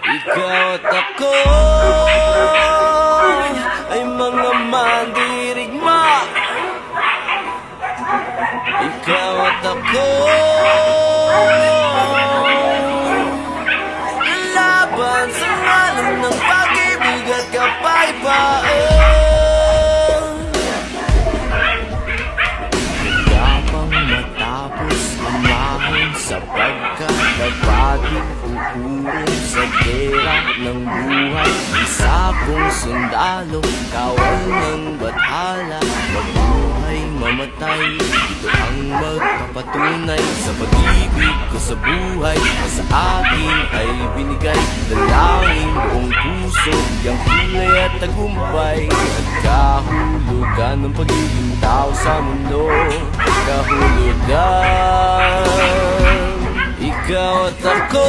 Ikaw at ako ay mga mandirigma. Ikaw at ako lalaban sa ngalan ng pag-ibig at kapayapaan. Yabang matapos umahon sapagkat nagpaging uurong sa gera ng buhay. Isa kong sundalo, kawal ng bathala, mabuhay, mamatay, ito ang magpapatunay sa pag-ibig ko sa buhay na sa akin ay binigay. Dalangin buong puso, yang kulay at tagumpay, at kahulugan ng pagiging tao sa mundo. Kahulugan, ikaw at ako.